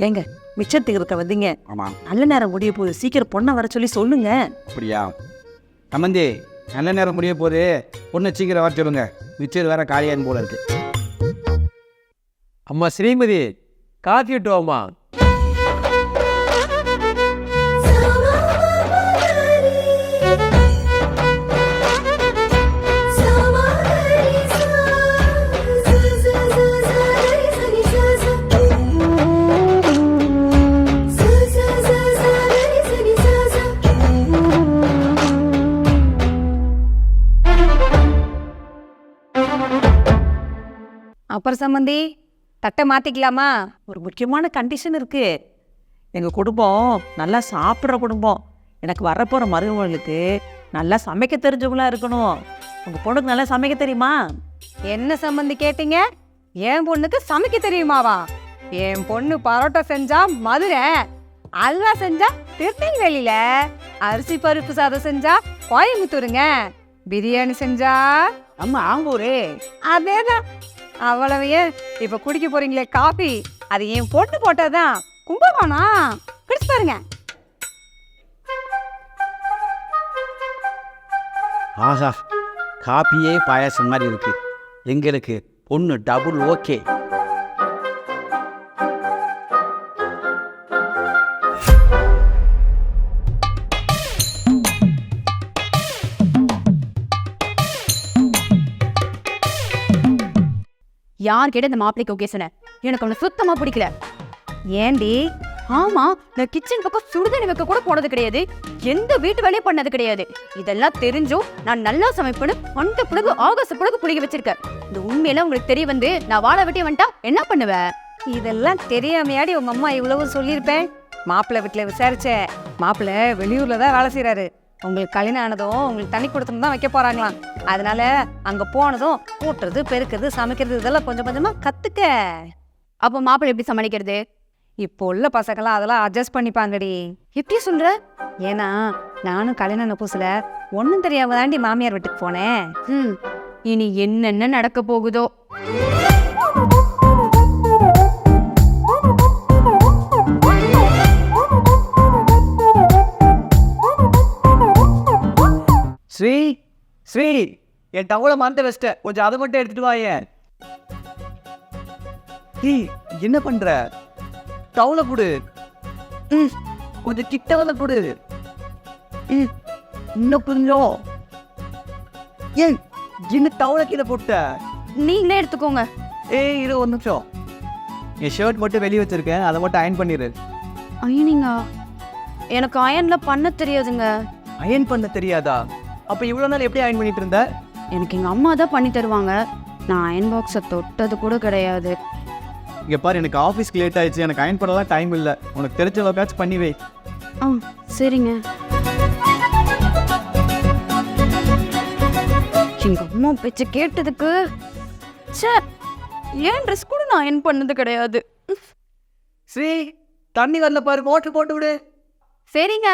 ஏங்க மிச்சத்துக்கு இருக்க வந்தீங்க. ஆமாம். நல்ல நேரம் முடிய போகுது, சீக்கிரம் பொண்ணை வர சொல்லி சொல்லுங்க. அப்படியா சம்மந்தி, நல்ல நேரம் முடிய போது பொண்ணை சீக்கிரம் வர சொல்லுங்க. மிச்சர் வேற காலியான்னு போல இருக்கு. அம்மா ஸ்ரீமதி, காஃபி விட்டு வாம்மா. அப்புறம் சம்மந்தி தட்டை மாத்திக்கலாமா? ஒரு முக்கியமான கண்டிஷன் இருக்கு. எங்க குடும்பம் நல்லா சாப்பிட்ற குடும்பம். எனக்கு வரப்போற மருமகளுக்கு நல்லா சமைக்க தெரிஞ்சவங்களா இருக்கணும். உங்க பொண்ணுக்கு நல்லா சமைக்க தெரியுமா? என்ன சம்மந்தி கேட்டீங்க? என் பொண்ணுக்கு சமைக்க தெரியுமாவா? என் பொண்ணு பரோட்டா செஞ்சா மதுரை, அல்வா செஞ்சா திருநெல்வேலியில, அரிசி பருப்பு சாதம் செஞ்சா கோயம்புத்தூருங்க, பிரியாணி செஞ்சா நம்ம ஆங்கூரே. அதேதான். அவ்வளவையே இப்ப குடிக்க போறீங்களே காபி, அது என் பொண்ணு போட்டதான். கும்பகோணம் குடிச்சு பாருங்க. ஆஹா, காப்பியே பாயாசம் மாதிரி இருக்கு. எங்களுக்கு பொண்ணு டபுள் ஓகே. யார் கேட்ட இந்த மாப்பிளைக்கு ஓகே சொன்ன? எனக்கு அவனை சுத்தமா பிடிக்கல. ஏண்டி? ஆமா, நான் கிச்சன் பக்கம் சுடுதண்ணி வைக்க கூட போனது கிடையாது, எந்த வீட்டு வேலையும் பண்ணது கிடையாது. இதெல்லாம் தெரிஞ்சும் நான் நல்லா சமைப்பேன்னு அந்த பிறகு ஆகாச பிறகு புளிக்க வச்சிருக்கேன். இந்த உண்மையில உங்களுக்கு தெரிய வந்து நான் வாழ வெட்டி வந்துட்டா என்ன பண்ணுவ? இதெல்லாம் தெரியாமையாடி உங்க அம்மா இவ்வளவு சொல்லியிருப்பேன். மாப்பிள்ளை வீட்டுல விசாரிச்சேன். மாப்பிள்ளை வெளியூர்ல தான் வேலை செய்யறாரு. உங்களுக்கு கல்யாணம் ஆனதும் உங்களுக்கு தண்ணி கொடுத்துன்னு தான் வைக்க போறாங்களாம். அதனால அங்க போனதும் கூட்டுறது, பெருக்கிறது, சமைக்கிறது இதெல்லாம் கொஞ்சம் கொஞ்சமா கத்துக்க. அப்ப மாப்பிள்ளை எப்படி சமாளிக்கிறது? இப்போ உள்ள பசங்களாம் அதெல்லாம் அட்ஜஸ்ட் பண்ணிப்பாங்கடி. எப்படி சொல்ற? ஏன்னா நானும் கல்யாணம் ஆன புதுசுல ஒன்னும் தெரியாம தாண்டி மாமியார் வீட்டுக்கு போனேன். இனி என்னென்ன நடக்க போகுதோ. ஸ்ரீ, ஸ்ரீ, என் டவுலை மறந்து வச்சிட்டேன், கொஞ்சம் அதை மட்டும் எடுத்துட்டு வாயேன். ஏய், என்ன பண்ற? டவுலை கொடு. கொஞ்சம் கிட்ட வந்து கொடு. இன்னும் கொஞ்சம். ஏய், என்ன டவுலை கீழே போட்ட? நீங்களே எடுத்துக்கோங்க. ஏய், இரு ஒரு நிமிஷம். என் ஷர்ட் மட்டும் வெளியே வச்சிருக்கேன், அதை மட்டும் அயன் பண்ணிடு. அயனிங்கா? எனக்கு அயன்ல பண்ண தெரியாதுங்க. அயன் பண்ண தெரியாதா? அப்ப இவ்வளவு நாள் எப்படி அயன் பண்ணிட்டு இருந்த? எனக்கு எங்க அம்மா தான் பண்ணி தருவாங்க. நான் அயன் பாக்ஸை தொட்டது கூட கிடையாது. இங்க பாரு, எனக்கு ஆஃபீஸ்க்கு லேட் ஆயிடுச்சு, எனக்கு அயன் பண்ணலாம் டைம் இல்லை. உனக்கு தெரிஞ்ச அளவுக்காச்சும் பண்ணி வை. சரிங்க. எங்க அம்மா பேச்ச கேட்டதுக்கு ஏன் ட்ரெஸ் கூட நான் அயன் பண்ணது கிடையாது. ஸ்ரீ, தண்ணி வரல பாரு, மோட்டர் போட்டு விடு. சரிங்க.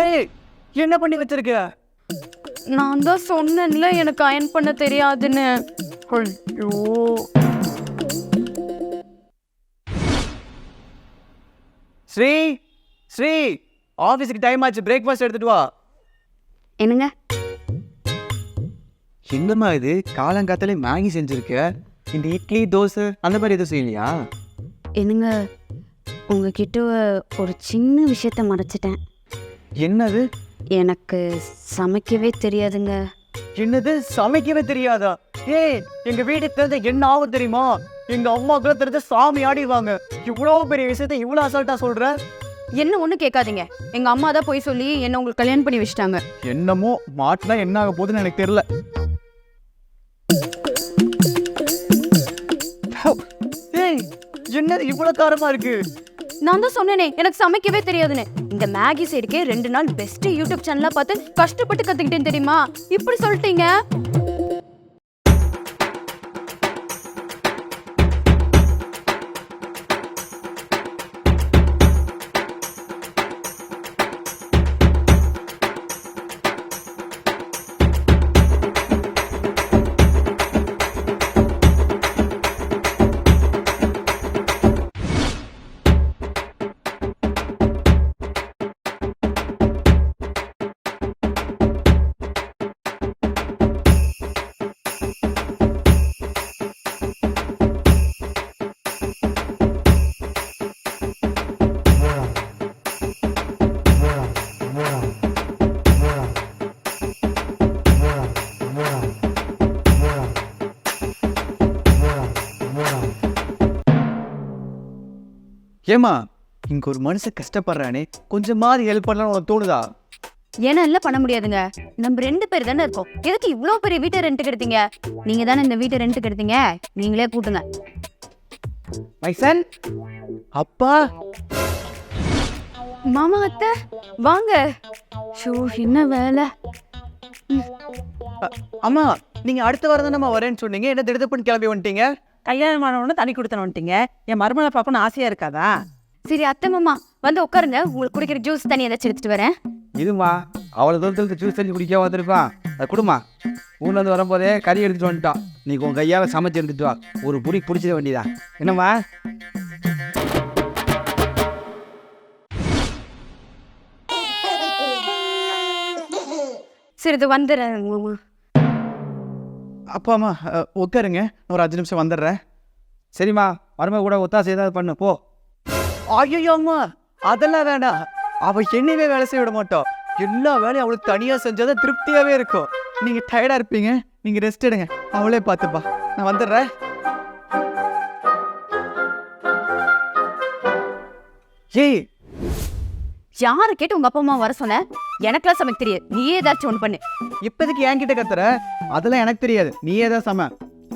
ஏய், என்ன பண்ணி வச்சிருக்க? நான் தான் சொன்னேன்ல எனக்கு அயன் பண்ண தெரியாதுன்னு. ஐயோ. ஸ்ரீ, ஸ்ரீ, ஆஃபீஸுக்கு டைம் ஆச்சு, பிரேக்ஃபாஸ்ட் எடுத்துட்டு வா. என்னங்க? என்னம்மா இது, காலங்காத்தாலே மேகி செஞ்சிருக்க? இந்த இட்லி தோசை அந்த மாதிரி எதுவும் செய்யலையா? என்னங்க, உங்ககிட்ட ஒரு சின்ன விஷயத்த மறைச்சிட்டேன். என்னது? எனக்கு சமைக்கவே தெரியாதுங்க. என்னது, சமைக்கவே தெரியாதா? ஏய், எங்க வீட்டுக்கு தெரிஞ்ச என்ன ஆகும் தெரியுமா? எங்க அம்மாக்குள்ள தெரிஞ்ச சாமி ஆடிடுவாங்க. இவ்வளவு பெரிய விஷயத்த இவ்வளவு அசால்ட்டா சொல்ற? என்ன ஒண்ணு கேட்காதீங்க, எங்க அம்மா தான் போய் சொல்லி என்ன உங்களுக்கு கல்யாணம் பண்ணி வச்சிட்டாங்க. என்னமோ மாட்டினா என்ன ஆக போகுதுன்னு எனக்கு தெரியல. ஏய், என்னது இவ்வளவு காரமா இருக்கு? நான் தான் சொன்னேனே எனக்கு சமைக்கவே தெரியாதுன்னு. இந்த மேகி சைடுக்கே 2 நாள் பெஸ்ட் யூடியூப் சேனலா பார்த்து கஷ்டப்பட்டு கத்துக்கிட்டேன் தெரியுமா? இப்படி சொல்லிட்டீங்க. ஏமா இங்க ஒரு மனுஷன் கஷ்டப்படுறானே கொஞ்சமாவது ஹெல்ப் பண்ணலாம் உனக்கு தோணுதா? என்னால பண்ண முடியாதுங்க. நம்ம 2 பேர் தானே இருக்கோம். எதுக்கு இவ்வளோ பெரிய வீட்டை ரெண்ட்டுக்கு எடுத்தீங்க? நீங்க தானே இந்த வீட்டை ரெண்ட்டுக்கு எடுத்தீங்க. நீங்களே கூட்டுங்க. மைசன் அப்பா மாமா அத்தை வாங்க. ஷோ என்ன வேலை. அம்மா நீங்க அடுத்த வாரம் தானே வரேன்னு சொன்னீங்க, என்ன திடுதப்புன்னு கிளம்பி வந்துட்டீங்க? கல்யாணமானவொன்னு தண்ணி கொடுத்தன வந்துட்டீங்க. என் மருமகளை பார்க்கணும்னு ஆசையாக இருக்காதா? சரி அத்தை மாமா வந்து உட்காருங்க. உங்களுக்கு குடிக்கிற ஜூஸ் தண்ணி ஏதாச்சும் எடுத்துட்டு வரேன். இதுமா அவ்வளோ தூரத்துக்கு ஜூஸ் தண்ணி குடிக்க வந்திருப்பான். அது கொடுமா. ஊர்லேருந்து வரும்போதே கறி எடுத்துகிட்டு வந்துட்டான். நீ உன் கையால் சமைச்சு எடுத்துட்டு வா. ஒரு புடி பிடிச்சிட வேண்டியதான். என்னம்மா? சரி இது வந்துடுறேன் மாமா. அப்பா அம்மா உட்காருங்க, நான் ஒரு 5 நிமிஷம் வந்துடுறேன். சரிம்மா, மருமக கூட ஒத்தாசை ஏதாவது பண்ணு போ. ஐயோ அம்மா அதெல்லாம் வேண்டாம். அவ என்னவே வேலை செய்ய விட மாட்டோம். எல்லா வேலையும் அவளுக்கு தனியா செஞ்சாதான் திருப்தியாவே இருக்கும். நீங்க டயர்டா இருப்பீங்க, நீங்க ரெஸ்ட் எடுங்க, அவளே பார்த்துப்பா. நான் வந்துடுறேன். ஏய் யாரை கேட்டு உங்க அப்பா அம்மா வர சொன்ன? எனக்கெல்லாம் சமைக்க தெரியாது. நீயே ஏதாச்சும் ஒன்று பண்ணு. இப்போதைக்கு என்கிட்ட கத்துற? அதெல்லாம் எனக்கு தெரியாது, நீயே தான் சம.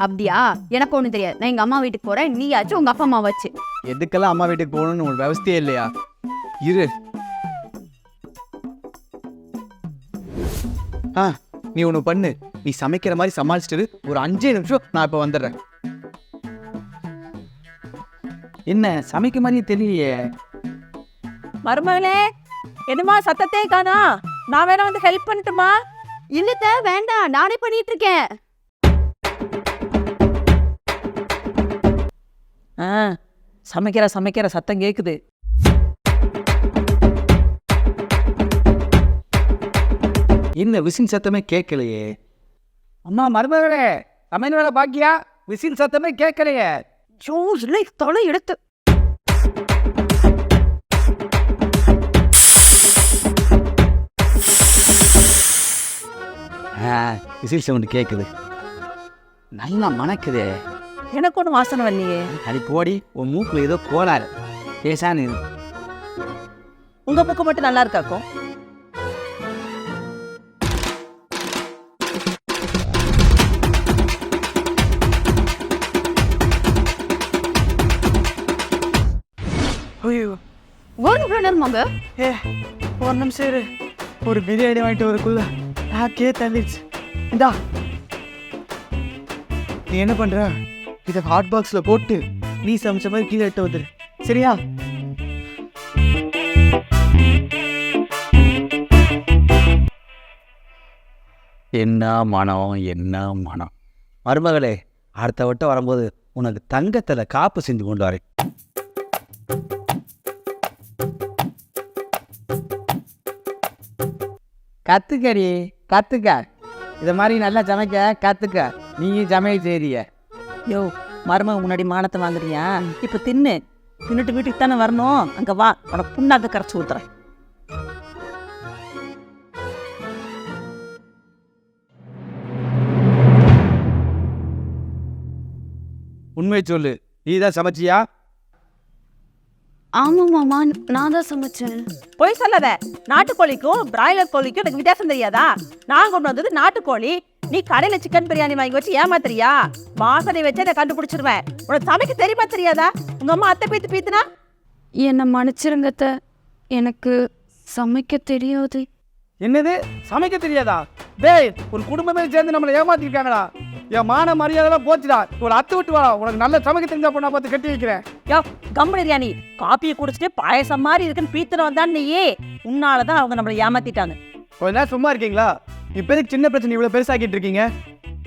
அப்படியா? எனக்கு ஒன்றும் தெரியாது. நான் எங்க அம்மா வீட்டுக்கு போறேன். நீயாச்சும் உங்க அப்பா அம்மா வச்சு. எதுக்கெல்லாம் அம்மா வீட்டுக்கு போகணும்னு ஒரு விவசாயே இல்லையா? இரு. நீ ஒன்று பண்ணு, நீ சமைக்கிற மாதிரி சமாளிச்சுட்டு ஒரு 5 நிமிஷம், நான் இப்போ வந்துடுறேன். என்ன சமைக்க மாதிரியே தெரியலையே. மருமகளே என்னம்மா சத்தத்தே காணா? நான் வேணா வந்து ஹெல்ப் பண்ணட்டுமா? இல்லத்த வேண்டாம், நானே பண்ணிட்டு இருக்கேன். சமைக்கிற சத்தம் கேட்குது. என்ன விசில் சத்தமே கேட்கலையே. அம்மா மருமகளே, சமையல் வேலை பாக்கியா? விசில் சத்தமே கேட்கலையே. ஜூஸ் இல்லை தொலை எடுத்து. விசில் சவுண்டு கேட்குது. நல்லா மணக்குதே. எனக்கு ஒன்றும் வாசனை வரலையே. அடி போடி, உன் மூக்கில் ஏதோ கோளாறு. பேசானு உங்க மூக்கு மட்டும் நல்லா இருக்காக்கும். ஐயோ ஒரு நேரமாங்க. ஒரு நிமிஷம் இரு. ஒரு பிரியாணி வாங்கிட்டு வரக்குள்ள நாக்கே தள்ளிடுச்சு. இந்தா, நீ என்ன பண்ற? இதை ஹாட் பாக்ஸ்ல போட்டு நீ சமைச்ச மாதிரி கீழே எட்டு வந்துரு, சரியா? என்ன மனம், என்ன மனம். மருமகளே, அடுத்த வட்டம் வரும்போது உனக்கு தங்கத்தில் காப்பு செஞ்சு கொண்டு வரேன். கற்றுக்கடி, கற்றுக்க. இதை மாதிரி நல்லா சமைக்க கற்றுக்க. நீயும் சமையல் செய்றிய. யோ, மருமக முன்னாடி மானத்தை வாங்குறியா? இப்போ தின்னுட்டு வீட்டுக்கு தானே வரணும். அங்கே வா, உனக்கு புண்ணாக்க கரைச்சி ஊத்துறேன். உண்மையை சொல்லு, நீ தான் சமைச்சியா? ஆமா மாமா, நான் தான் சமைச்சேன். போய் சொல்லாத. நாட்டுக்கோழிக்கும் பிராய்லர் கோழிக்கும் எனக்கு வித்தியாசம் தெரியாதா? நான் கொண்டு வந்தது நாட்டுக்கோழி. நீ கடையில் சிக்கன் பிரியாணி வாங்கி வச்சு ஏமாத்துறியா? வாசனை வச்சு அதை கண்டுபிடிச்சிருவேன். உனக்கு சமைக்க தெரியுமா தெரியாதா? உங்க அம்மா அத்தை பீத்துனா? என்னை மன்னிச்சிருங்க அத்தை, எனக்கு சமைக்க தெரியாது. என்னது சமைக்க தெரியாதா? டேய், ஒரு குடும்பமே சேர்ந்து நம்மளை ஏமாத்திருக்காங்களா? என் மான மரியாதைலாம் போச்சுடா. ஒரு அத்து விட்டு வாடா. உனக்கு நல்ல சமைக்க தெரிஞ்சா பொண்ணா பார்த்து கட்டி வைக்கிறேன். யோ, கம்பெனி காப்பியை குடிச்சிட்டு பாயசம் மாதிரி இருக்குன்னு பீத்துன வந்தான் நீயே. உன்னாலதான் அவங்க நம்மளை ஏமாத்திட்டாங்க. கொஞ்ச நேரம் சும்மா இருக்கீங்களா? இப்போதைக்கு சின்ன பிரச்சனை இவ்வளோ பெருசாக்கிட்டு இருக்கீங்க.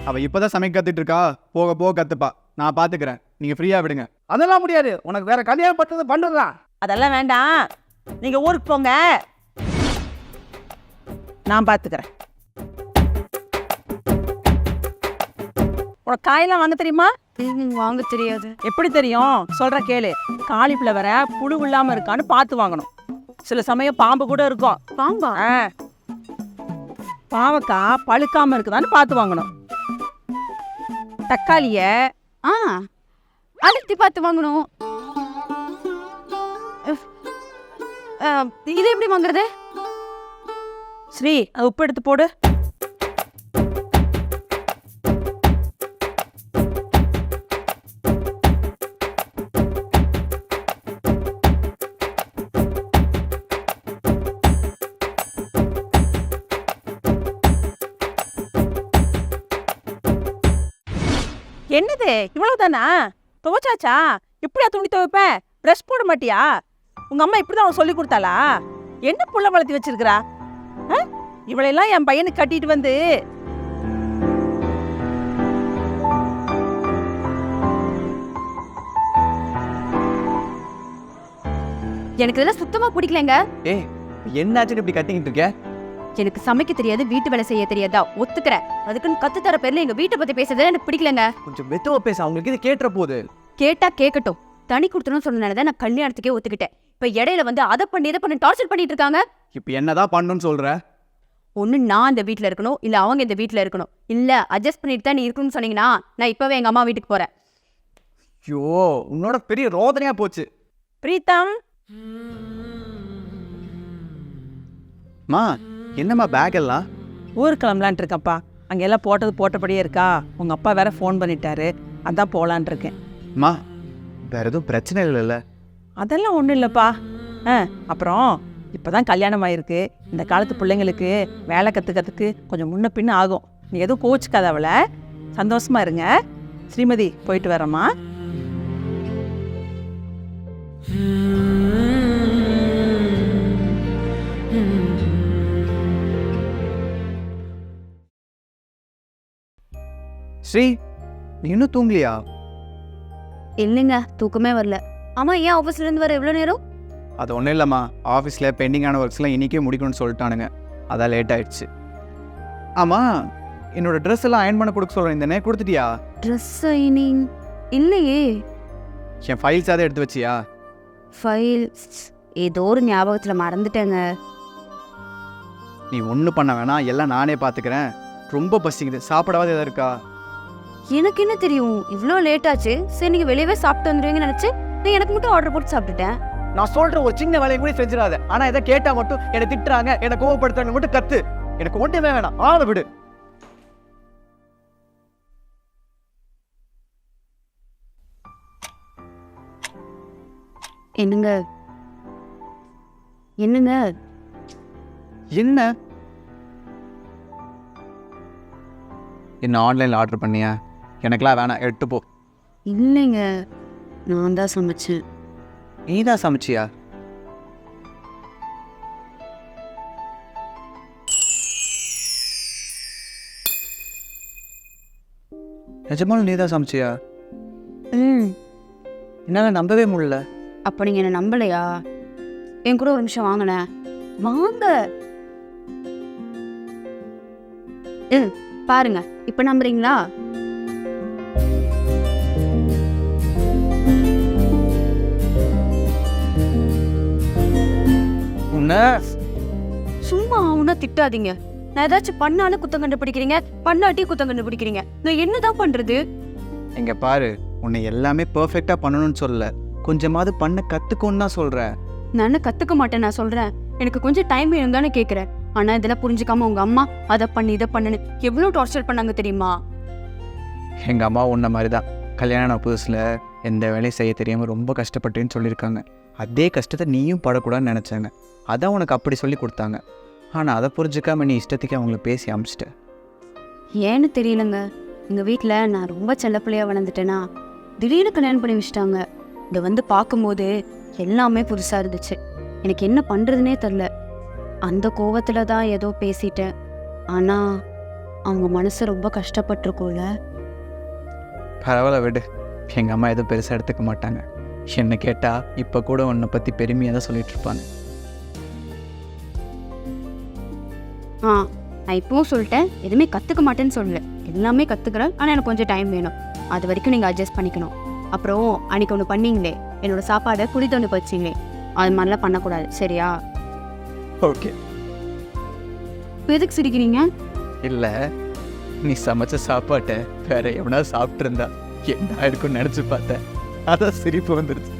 அவள் இப்போதான் சமைக்க கற்றுட்டு இருக்கா, போக போக கற்றுப்பா. நான் பார்த்துக்கிறேன், நீங்கள் ஃப்ரீயாக விடுங்க. அதெல்லாம் முடியாது. உனக்கு வேற கல்யாணம் பண்றது பண்ணுறதான். அதெல்லாம் வேண்டாம். நீங்க ஊருக்கு போங்க, நான் பார்த்துக்கிறேன். உனக்கு காயெல்லாம் வாங்க தெரியுமா? வாங்க தெரியாது. எப்படி தெரியும்? சொல்ற கேளு. காலிஃப்ளவரை புழு இல்லாம இருக்கான்னு பார்த்து வாங்கணும். சில சமயம் பாம்பு கூட இருக்கும். பாம்பா? பாவக்காய் பழுக்காம இருக்குதான்னு பார்த்து வாங்கணும். தக்காளிய அழுத்தி பார்த்து வாங்கணும். இது எப்படி வாங்குறது? ஸ்ரீ அது உப்பு எடுத்து போடு. என்னது இவ்வளவுதானா? துவைச்சாச்சா? இப்படியா துணி துவைப்ப? ப்ரஷ் போட மாட்டியா? உங்க அம்மா இப்படிதான் அவன் சொல்லி கொடுத்தாளா? என்ன புள்ள வளர்த்தி வச்சிருக்கிறா? இவளையெல்லாம் என் பையனுக்கு கட்டிட்டு வந்து எனக்கு இதெல்லாம் சுத்தமா பிடிக்கலங்க. ஏய் என்னாச்சுன்னு இப்படி கத்திக்கிட்டு இருக்க? எனக்கு சமைக்க தெரியாது, வீட்டு வேலை செய்ய தெரியாதா? ஒத்துக்கிறேன். அதுக்குன்னு கத்து தர பேர்ல எங்க வீட்டை பத்தி பேசுறது எனக்கு பிடிக்கலங்க. கொஞ்சம் மெதுவா பேச, அவங்களுக்கு இது கேட்டுற போகுது. கேட்டா கேட்கட்டும். தனி கொடுத்தணும்னு சொன்னனாலதான் நான் கல்யாணத்துக்கே ஒத்துக்கிட்டேன். இப்ப இடையில வந்து அதை பண்ணி இதை பண்ணி டார்ச்சர் பண்ணிட்டு இருக்காங்க. இப்போ என்னதான் பண்ணணும்னு சொல்ற? ஒண்ணு நான் இந்த வீட்ல இருக்கணும், இல்ல அவங்க இந்த வீட்ல இருக்கணும். இல்ல அட்ஜஸ்ட் பண்ணிட்டு தான் நீ இருக்கணும்னு சொன்னீங்கன்னா நான் இப்பவே எங்க அம்மா வீட்டுக்கு போறேன். ஐயோ, உன்னோட பெரிய ரோதனையா போச்சு. பிரீத்தம், மா என்னம்மா பேக் எல்லாம்? ஊருக்கு கிளம்பலான் இருக்கேன்ப்பா. அங்க எல்லாம் போட்டது போட்டபடியே இருக்கா. உங்க அப்பா வேற ஃபோன் பண்ணிட்டாரு, அதான் போலான் இருக்கேன். மா வேற எதுவும் பிரச்சனை இல்லைல்ல? அதெல்லாம் ஒன்றும் இல்லைப்பா. அப்புறம் இப்போதான் கல்யாணம் ஆயிருக்கு. இந்த காலத்து பிள்ளைங்களுக்கு வேலை கற்றுக்கிறதுக்கு கொஞ்சம் முன்ன பின்ன ஆகும். நீ எதுவும் கோச்சுக்காத அவளை. சந்தோஷமா இருங்க. ஸ்ரீமதி போயிட்டு வரேம்மா. ஸ்ரீ, நீ இன்னும் தூங்கலையா? இல்லைங்க, தூக்கமே வரல. ஆமா, ஏன் ஆபீஸ்ல இருந்து வர எவ்வளவு நேரம்? அது ஒன்றும் இல்லைம்மா, ஆஃபீஸில் பெண்டிங்கான ஒர்க்ஸ்லாம் இன்றைக்கே முடிக்கணும்னு சொல்லிட்டானுங்க, அதான் லேட் ஆயிடுச்சு. ஆமாம், என்னோட ட்ரெஸ் எல்லாம் அயன் பண்ண கொடுக்க சொல்கிறேன், இந்த கொடுத்துட்டியா? ட்ரெஸ் ஐனிங் இல்லையே. என் ஃபைல்ஸ் அதை எடுத்து வச்சியா? ஃபைல்ஸ் ஏதோ ஒரு ஞாபகத்துல மறந்துட்டேங்க. நீ ஒன்றும் பண்ண வேணாம், எல்லாம் நானே பார்த்துக்கிறேன். ரொம்ப பசிக்குது, சாப்பிடாவது எதாவது இருக்கா? எனக்கு என்ன தெரியும், இவ்வளோ லேட் ஆச்சு. சரி, நீங்க வெளியவே சாப்பிட்டு வந்துடுவீங்கன்னு நினைச்சு நான் எனக்கு மட்டும் ஆர்டர் போட்டு சாப்பிட்டுட்டேன். நான் சொல்ற ஒரு சின்ன வேலையை கூட செஞ்சிடாத. ஆனா எதை கேட்டா மட்டும் என்னை திட்டுறாங்க, என்னை கோவப்படுத்துறாங்க மட்டும் கத்து. எனக்கு ஒன்றுமே வேணாம், ஆளை விடு. என்னங்க என்னங்க என்ன என்ன ஆன்லைனில் ஆர்டர் பண்ணியா? எனக்கெல்லாம் வேணாம், எடுத்து போ. இல்லைங்க, நான் தான் சமைச்சேன். நீ தான் சமைச்சியா? நிஜமாலும் நீ தான் சமைச்சியா? என்னால் நம்பவே முடியல. அப்போ நீங்க என்ன நம்பலையா? என் கூட ஒரு நிமிஷம் வாங்கினேன். வாங்க. பாருங்க, இப்ப நம்புறீங்களா? சும்மா அவனா திட்டாதீங்க. நான் ஏதாச்சும் பண்ணாலும் குத்தம் கண்டுபிடிக்கிறீங்க, பண்ணாட்டி குத்தம் கண்டுபிடிக்கிறீங்க. நான் என்னதான் பண்றது? இங்க பாரு, உன்னை எல்லாமே பெர்ஃபெக்ட்டா பண்ணணும்னு சொல்லல, கொஞ்சமாவது பண்ண கத்துக்கோன்னு தான் சொல்றேன். நான் கத்துக்க மாட்டேன், நான் சொல்றேன். எனக்கு கொஞ்சம் டைம் வேணும் தானே கேட்குறேன். ஆனா இதெல்லாம் புரிஞ்சுக்காம உங்க அம்மா அதை பண்ணு இதை பண்ணுன்னு எவ்வளோ டார்ச்சர் பண்ணாங்க தெரியுமா? எங்கள் அம்மா உன்ன மாதிரி தான் கல்யாணம் புதுசில் எந்த வேலையும் செய்ய தெரியாமல் ரொம்ப கஷ்டப்பட்டேன்னு சொல்லியிருக்காங்க. அதே கஷ்டத்தை நீயும் படக்கூடாதுன்னு நினச்சாங்க, அதான் உனக்கு அப்படி சொல்லி கொடுத்தாங்க. ஆனால் அதை புரிஞ்சுக்காம நீ இஷ்டத்துக்கு அவங்கள பேசி அமிச்சிட்ட. ஏன்னு தெரியலங்க, எங்கள் வீட்டில் நான் ரொம்ப செல்லப்பிள்ளையாக வளர்ந்துட்டேன்னா திடீர்னு கல்யாணம் பண்ணி வச்சிட்டாங்க. இதை வந்து பார்க்கும்போது எல்லாமே புதுசாக இருந்துச்சு. எனக்கு என்ன பண்ணுறதுனே தெரில. அந்த கோவத்தில் தான் ஏதோ பேசிட்டேன். ஆனால் அவங்க மனசு ரொம்ப கஷ்டப்பட்டிருக்கோல. பரவாயில்ல விடு, எங்கள் அம்மா எதுவும் பெருசாக எடுத்துக்க மாட்டாங்க. என்னை கேட்டால் இப்போ கூட உன்னை பற்றி பெருமையாக தான் சொல்லிட்டு இருப்பாங்க. நான் இப்பவும் சொல்லிட்டேன், எதுவுமே கற்றுக்க மாட்டேன்னு சொல்லலை, எல்லாமே கற்றுக்குறேன். ஆனால் எனக்கு கொஞ்சம் டைம் வேணும். அது வரைக்கும் நீங்கள் அட்ஜஸ்ட் பண்ணிக்கணும். அப்புறம் அன்றைக்கி ஒன்று பண்ணீங்களே, என்னோடய சாப்பாடை குழி தோண்டி போச்சிங்களே, அது மாதிரிலாம் பண்ணக்கூடாது, சரியா? ஓகே. எதுக்கு சிரிக்கிறீங்க? இல்லை, நீ சமைச்ச சாப்பாட்டை வேற எவனா சாப்பிட்ருந்தா என்ன இருக்குன்னு நினச்சி பார்த்தேன், அதான் சிரிப்பு வந்துருச்சு.